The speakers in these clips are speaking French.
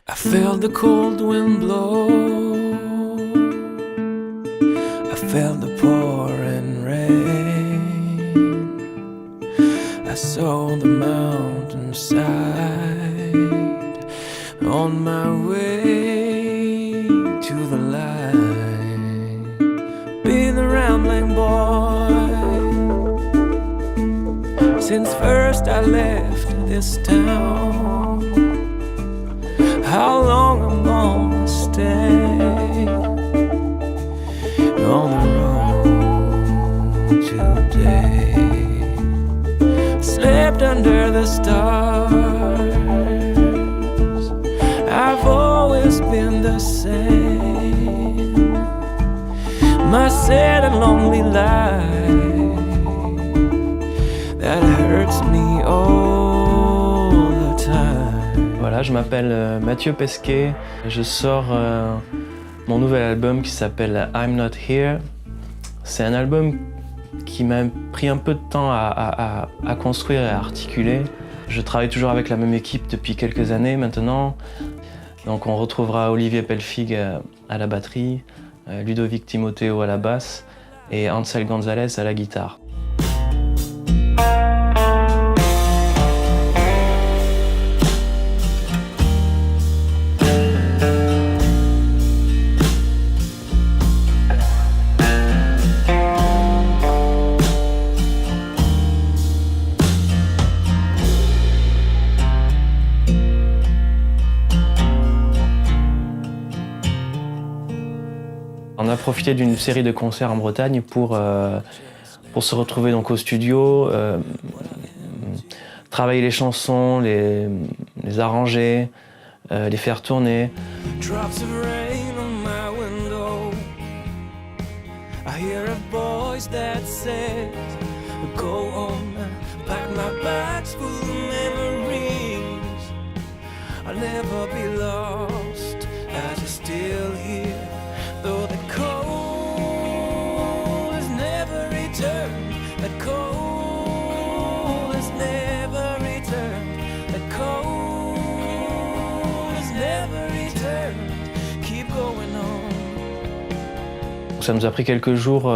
I felt the cold wind blow, I felt the pouring rain, I saw the mountainside on my way to the light. Been a rambling boy since first I left this town. How long I'm gonna stay on the road today? Slept under the stars, I've always been the same. My sad and lonely life that hurts me all the time. Voilà, je m'appelle Mathieu Pesquet. Je sors mon nouvel album qui s'appelle I'm Not Here. C'est un album qui m'a pris un peu de temps à construire et à articuler. Je travaille toujours avec la même équipe depuis quelques années maintenant. Donc on retrouvera Olivier Pelfig à la batterie, Ludovic Timoteo à la basse et Ansel Gonzalez à la guitare. On a profité d'une série de concerts en Bretagne pour se retrouver donc au studio, travailler les chansons, les arranger, les faire tourner. Drops of rain on my window, I hear a voice that says, go on, pack my bags full of memories. I'll never be lost as you're still here. Though the cold has never returned, the cold has never returned, the cold has never returned, keep going on. Ça nous a pris quelques jours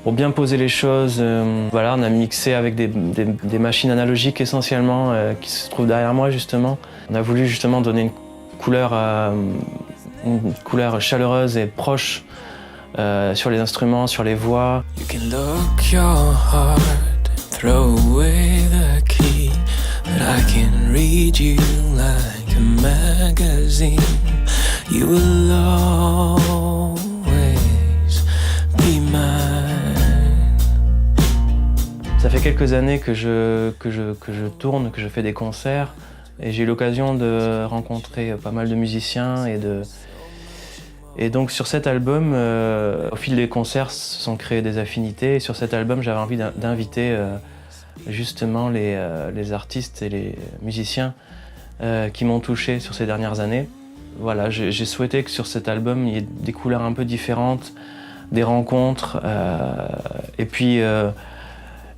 pour bien poser les choses. Voilà, on a mixé avec des machines analogiques essentiellement qui se trouvent derrière moi justement. On a voulu justement donner une couleur chaleureuse et proche sur les instruments, sur les voix. You can lock your heart and throw away the key, but I can read you like a magazine. You will always be mine. Ça fait quelques années que je tourne, que je fais des concerts et j'ai eu l'occasion de rencontrer pas mal de musiciens et donc sur cet album, au fil des concerts, se sont créées des affinités. Et sur cet album, j'avais envie d'inviter justement les artistes et les musiciens qui m'ont touché sur ces dernières années. Voilà, j'ai souhaité que sur cet album, il y ait des couleurs un peu différentes, des rencontres, et puis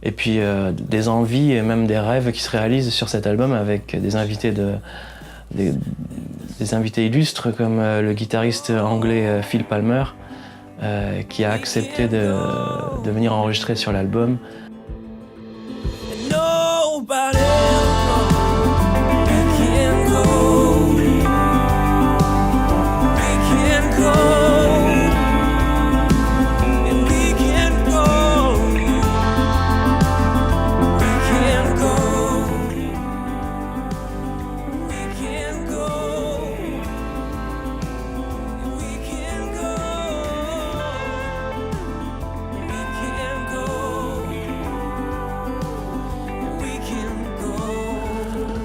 des envies et même des rêves qui se réalisent sur cet album avec des invités des invités illustres comme le guitariste anglais Phil Palmer qui a accepté de venir enregistrer sur l'album. Nobody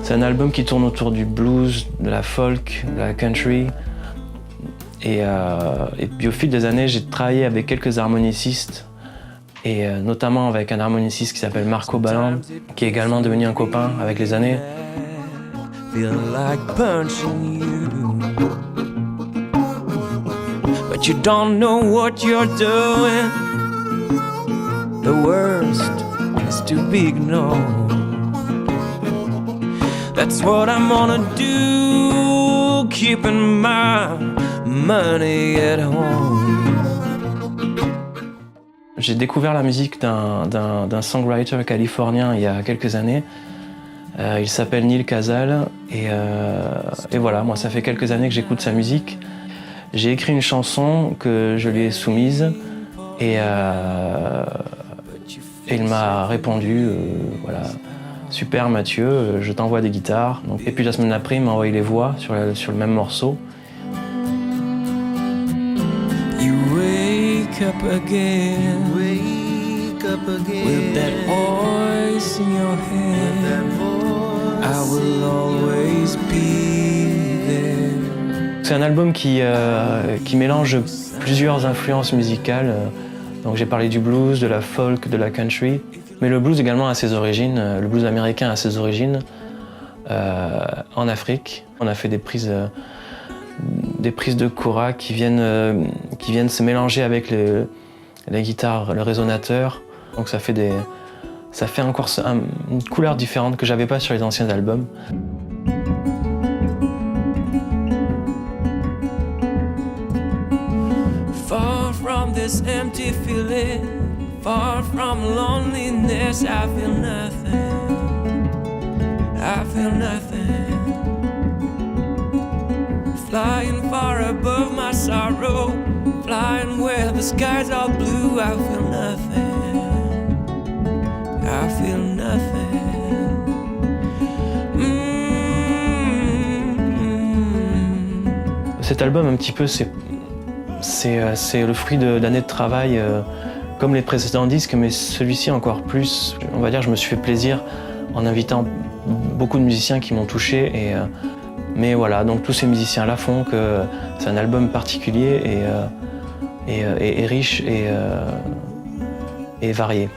C'est un album qui tourne autour du blues, de la folk, de la country. Et puis au fil des années, j'ai travaillé avec quelques harmonicistes, et notamment avec un harmoniciste qui s'appelle Marco Balland, qui est également devenu un copain avec les années. But you don't know what you're doing. The worst is to be ignored. That's what I'm gonna do. keeping my money at home. J'ai découvert la musique d'un songwriter californien il y a quelques années. Il s'appelle Neil Casal et voilà, moi ça fait quelques années que j'écoute sa musique. J'ai écrit une chanson que je lui ai soumise et il m'a répondu, voilà, super Mathieu, je t'envoie des guitares. Donc, et puis la semaine après, il m'a envoyé les voix sur le même morceau. You wake up again, with that voice in your head. I will always be there. C'est un album qui mélange plusieurs influences musicales. Donc j'ai parlé du blues, de la folk, de la country. Mais le blues également a ses origines, le blues américain a ses origines en Afrique. On a fait des prises de kora qui viennent se mélanger avec la guitare, le résonateur. Donc ça fait encore une couleur différente que j'avais pas sur les anciens albums. Far from this empty feeling, far from loneliness, I feel nothing. I feel nothing. Flying far above my sorrow, flying where the skies are blue, I feel nothing. I feel nothing. Cet album, un petit peu, c'est le fruit d'années de travail, comme les précédents disques, mais celui-ci encore plus. On va dire, je me suis fait plaisir en invitant beaucoup de musiciens qui m'ont touché. Mais voilà, donc tous ces musiciens-là font que c'est un album particulier et riche et varié.